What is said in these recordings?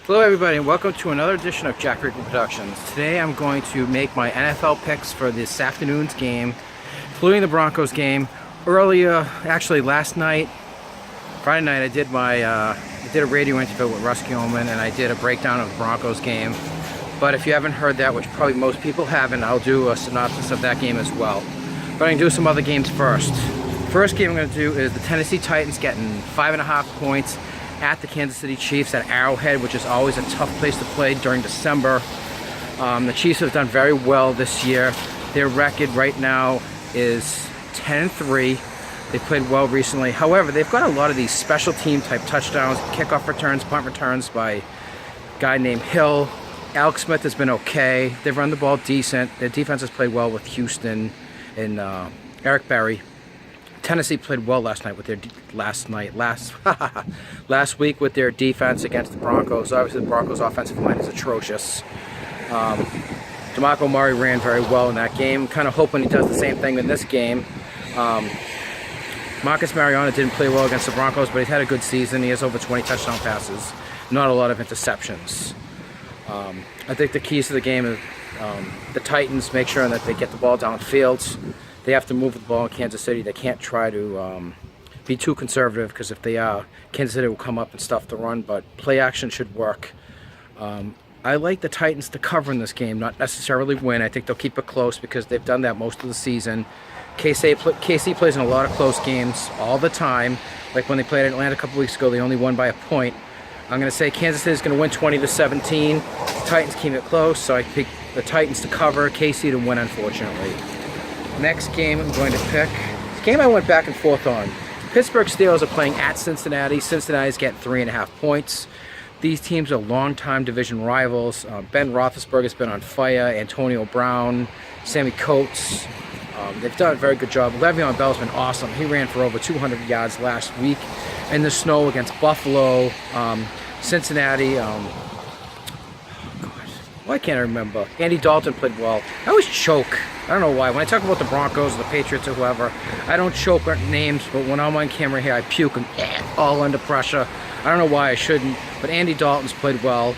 Hello everybody and welcome to another edition of Jack Rickman Productions. Today I'm going to make my NFL picks for this afternoon's game, including the Broncos game. Earlier, actually last night, Friday night, I did a radio interview with Russ Gilman and I did a breakdown of the Broncos game. But if you haven't heard that, which probably most people haven't, I'll do a synopsis of that game as well. But I can do some other games first. First game I'm going to do is the Tennessee Titans getting 5.5 points at the Kansas City Chiefs at Arrowhead, which is always a tough place to play during December. The Chiefs have done very well this year. Their record right now is 10-3. They played well recently. However, they've got a lot of these special team type touchdowns, kickoff returns, punt returns by a guy named Hill. Alex Smith has been okay. They've run the ball decent. Their defense has played well with Houston and Eric Berry. Tennessee played well last week with their defense against the Broncos. Obviously, the Broncos' offensive line is atrocious. DeMarco Murray ran very well in that game. Kind of hoping he does the same thing in this game. Marcus Mariota didn't play well against the Broncos, but he's had a good season. He has over 20 touchdown passes, not a lot of interceptions. I think the keys to the game is the Titans make sure that they get the ball downfield. They have to move the ball in Kansas City. They can't try to be too conservative, because if they are, Kansas City will come up and stuff the run, but play action should work. I like the Titans to cover in this game, not necessarily win. I think they'll keep it close because they've done that most of the season. KC plays in a lot of close games all the time. Like when they played Atlanta a couple weeks ago, they only won by a point. I'm going to say Kansas City is going to win 20-17. The Titans keep it close, so I pick the Titans to cover, KC to win, unfortunately. Next game I'm going to pick, this game I went back and forth on. Pittsburgh Steelers are playing at Cincinnati. Cincinnati's getting 3.5 points. These teams are longtime division rivals. Ben Roethlisberger's been on fire. Antonio Brown, Sammy Coates. They've done a very good job. Le'Veon Bell's been awesome. He ran for over 200 yards last week in the snow against Buffalo. Cincinnati, why can't I remember? Andy Dalton played well. I always choke. I don't know why. When I talk about the Broncos or the Patriots or whoever, I don't choke at names, but when I'm on camera here, I puke and all under pressure. I don't know why I shouldn't, but Andy Dalton's played well.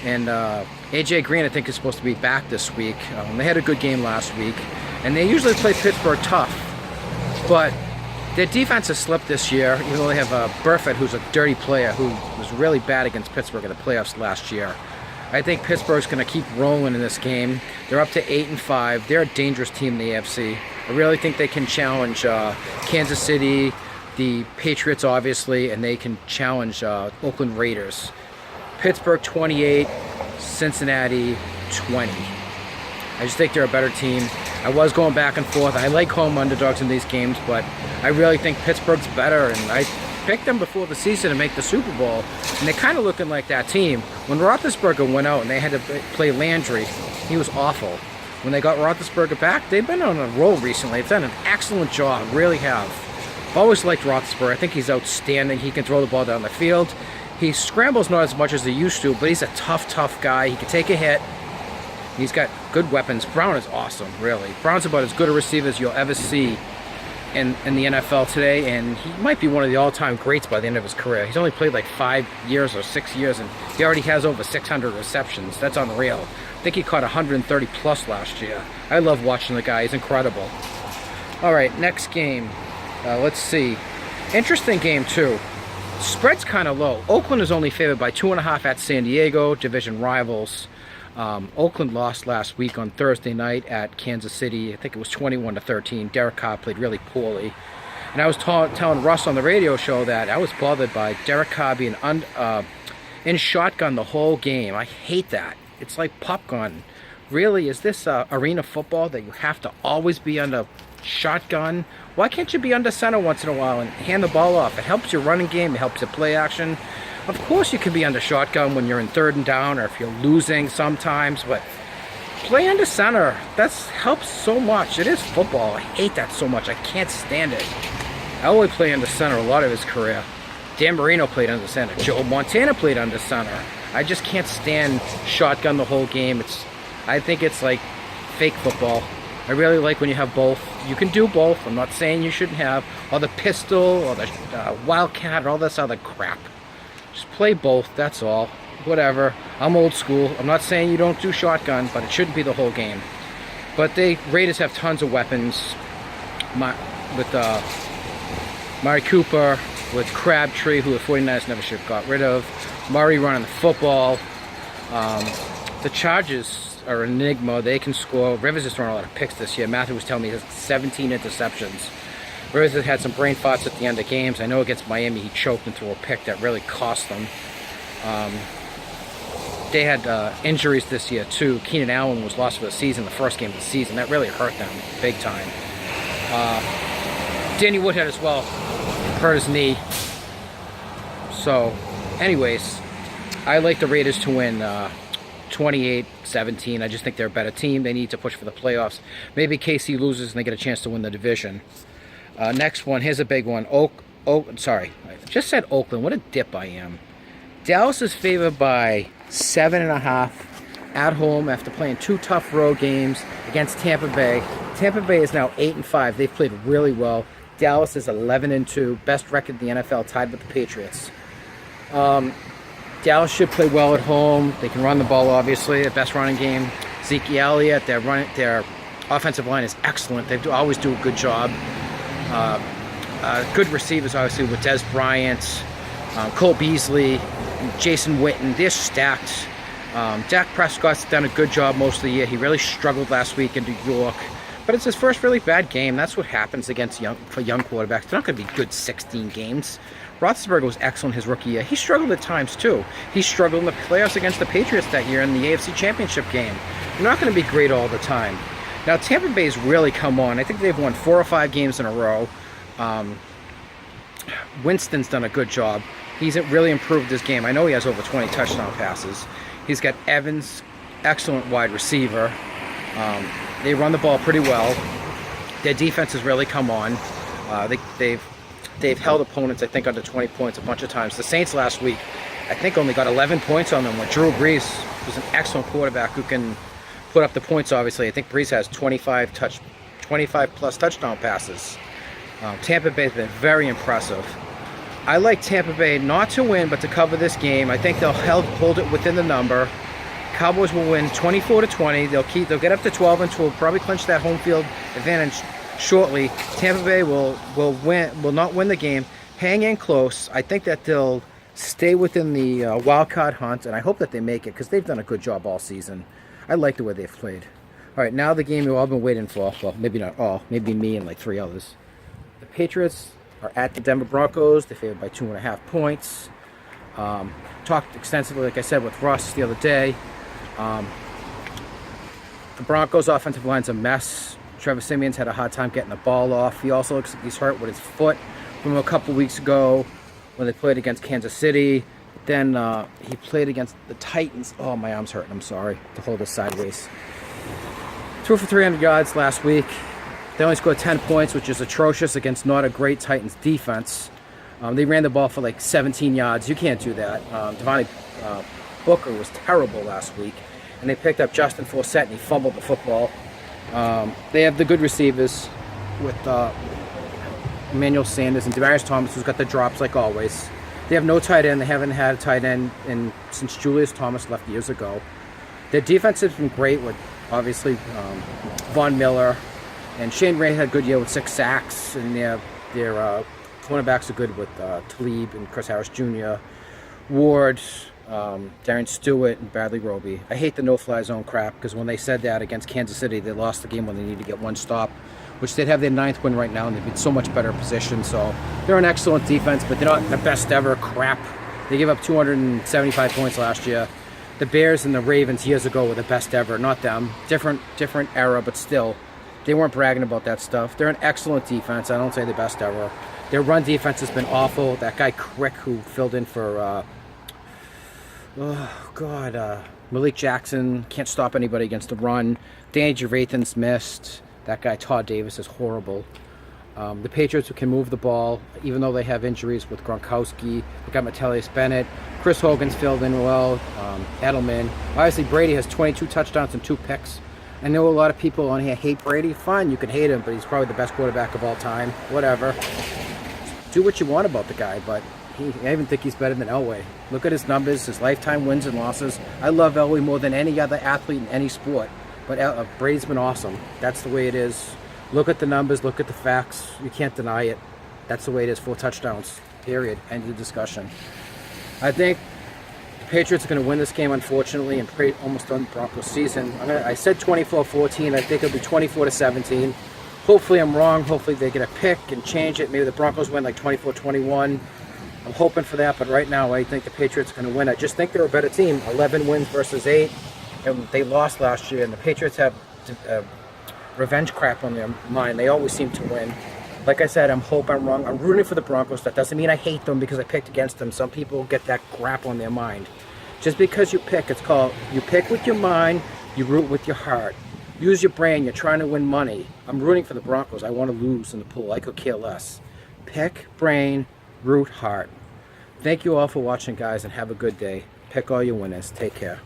And AJ Green, I think, is supposed to be back this week. They had a good game last week. And they usually play Pittsburgh tough. But their defense has slipped this year. Even though they have Burfitt, who's a dirty player, who was really bad against Pittsburgh in the playoffs last year. I think Pittsburgh's going to keep rolling in this game. They're up to 8-5. They're a dangerous team in the AFC. I really think they can challenge Kansas City, the Patriots, obviously, and they can challenge Oakland Raiders. Pittsburgh 28, Cincinnati 20. I just think they're a better team. I was going back and forth. I like home underdogs in these games, but I really think Pittsburgh's better, and I picked them before the season to make the Super Bowl, and they're kind of looking like that team. When Roethlisberger went out and they had to play Landry, he was awful. When they got Roethlisberger back, they've been on a roll recently. They've done an excellent job, really have. I've always liked Roethlisberger. I think he's outstanding. He can throw the ball down the field. He scrambles not as much as he used to, but he's a tough guy. He can take a hit. He's got good weapons. Brown is awesome, really. Brown's about as good a receiver as you'll ever see in the NFL today, and he might be one of the all-time greats by the end of his career. He's only played like 5 years or 6 years, and he already has over 600 receptions. That's unreal. I think he caught 130 plus last year. I love watching the guy. He's incredible. All right, next game. Let's see. Interesting game, too. Spread's kind of low. Oakland is only favored by 2.5 at San Diego, division rivals. Oakland lost last week on Thursday night at Kansas City. I think it was 21-13. Derek Carr played really poorly. And I was telling Russ on the radio show that I was bothered by Derek Carr being in shotgun the whole game. I hate that. It's like popgun. Really, is this arena football that you have to always be under shotgun? Why can't you be under center once in a while and hand the ball off? It helps your running game. It helps your play action. Of course you can be under shotgun when you're in 3rd and down or if you're losing sometimes, but play under center. That helps so much. It is football. I hate that so much. I can't stand it. Elway played under center a lot of his career. Dan Marino played under center. Joe Montana played under center. I just can't stand shotgun the whole game. I think it's like fake football. I really like when you have both. You can do both. I'm not saying you shouldn't have. Or the pistol, or the wildcat, or all this other crap. Just play both, that's all. whatever. I'm old school. I'm not saying you don't do shotgun, but it shouldn't be the whole game. But Raiders have tons of weapons. With Mari Cooper, with Crabtree, who the 49ers never should have got rid of. Murray running the football. The Chargers are an enigma. They can score. Rivers has thrown a lot of picks this year. Matthew was telling me he has 17 interceptions. Rivers has had some brain farts at the end of games. I know against Miami he choked and threw a pick that really cost them. They had injuries this year too. Keenan Allen was lost for the season, the first game of the season. That really hurt them big time. Danny Woodhead as well hurt his knee. So, anyways, I like the Raiders to win 28-17. I just think they're a better team. They need to push for the playoffs. Maybe KC loses and they get a chance to win the division. Next one, here's a big one. Sorry, I just said Oakland. What a dip I am. Dallas is favored by 7.5 at home after playing 2 tough road games against Tampa Bay. Tampa Bay is now 8-5. They've played really well. Dallas is 11-2, best record in the NFL, tied with the Patriots. Dallas should play well at home. They can run the ball, obviously. The best running game. Zeke Elliott, their offensive line is excellent. They always do a good job. Good receivers, obviously, with Des Bryant, Cole Beasley, Jason Witten. They're stacked. Dak Prescott's done a good job most of the year. He really struggled last week in New York. But it's his first really bad game. That's what happens against young quarterbacks. They're not going to be good 16 games. Roethlisberger was excellent his rookie year. He struggled at times, too. He struggled in the playoffs against the Patriots that year in the AFC Championship game. They're not going to be great all the time. Now, Tampa Bay's really come on. I think they've won 4 or 5 games in a row. Winston's done a good job. He's really improved his game. I know he has over 20 touchdown passes. He's got Evans, excellent wide receiver. They run the ball pretty well. Their defense has really come on. They've held opponents, I think, under 20 points a bunch of times. The Saints last week, I think, only got 11 points on them with Drew Brees, who's an excellent quarterback who can put up the points, obviously. I think Brees has 25 plus touchdown passes. Tampa Bay's been very impressive. I like Tampa Bay not to win, but to cover this game. I think they'll hold it within the number. Cowboys will win 24-20. They'll get up to 12-2. Will probably clinch that home field advantage shortly. Tampa Bay will not win the game. Hang in close. I think that they'll stay within the wild card hunt, and I hope that they make it because they've done a good job all season. I like the way they've played. All right, now the game you've all been waiting for. Well, maybe not all. Maybe me and like 3 others. The Patriots are at the Denver Broncos. They're favored by 2.5 points. Talked extensively, like I said, with Russ the other day. The Broncos' offensive line's a mess. Trevor Siemian's had a hard time getting the ball off. He also looks like he's hurt with his foot from a couple weeks ago when they played against Kansas City. Then he played against the Titans. Oh, my arm's hurting. I'm sorry to hold this sideways. Threw for 300 yards last week. They only scored 10 points, which is atrocious against not a great Titans defense. They ran the ball for like 17 yards. You can't do that. Devontae Booker was terrible last week. And they picked up Justin Forsett, and he fumbled the football. They have the good receivers with Emmanuel Sanders and Demaryius Thomas, who's got the drops like always. They have no tight end. They haven't had a tight end since Julius Thomas left years ago. Their defense has been great with, obviously, Von Miller. And Shane Ray had a good year with 6 sacks. And their cornerbacks are good with Talib and Chris Harris Jr., Ward, Darren Stewart, and Bradley Roby. I hate the no-fly zone crap because when they said that against Kansas City, they lost the game when they needed to get 1 stop, which they'd have their 9th win right now, and they'd be in so much better position. So they're an excellent defense, but they're not the best ever crap. They gave up 275 points last year. The Bears and the Ravens years ago were the best ever, not them. Different era, but still, they weren't bragging about that stuff. They're an excellent defense. I don't say the best ever. Their run defense has been awful. That guy Crick, who filled in for Malik Jackson, can't stop anybody against the run. Danny Trevathan's missed. That guy Todd Davis is horrible. The Patriots can move the ball, even though they have injuries with Gronkowski. They got Metellus Bennett. Chris Hogan's filled in well. Edelman. Obviously, Brady has 22 touchdowns and 2 picks. I know a lot of people on here hate Brady. Fine, you can hate him, but he's probably the best quarterback of all time. Whatever. Do what you want about the guy, but I even think he's better than Elway. Look at his numbers, his lifetime wins and losses. I love Elway more than any other athlete in any sport, but Brady's been awesome. That's the way it is. Look at the numbers, look at the facts. You can't deny it. That's the way it is. 4 touchdowns, period. End of the discussion. I think the Patriots are going to win this game, unfortunately, and almost done Broncos season. I said 24-14. I think it'll be 24-17. Hopefully I'm wrong. Hopefully they get a pick and change it. Maybe the Broncos win like 24-21. I'm hoping for that, but right now I think the Patriots are going to win. I just think they're a better team. 11 wins versus 8, and they lost last year, and the Patriots have revenge crap on their mind. They always seem to win. Like I said, I'm wrong. I'm rooting for the Broncos. That doesn't mean I hate them because I picked against them. Some people get that crap on their mind. Just because you pick, it's called, you pick with your mind, you root with your heart. Use your brain. You're trying to win money. I'm rooting for the Broncos. I want to lose in the pool. I could care less. Pick, brain, root, heart. Thank you all for watching, guys, and have a good day. Pick all your winners. Take care.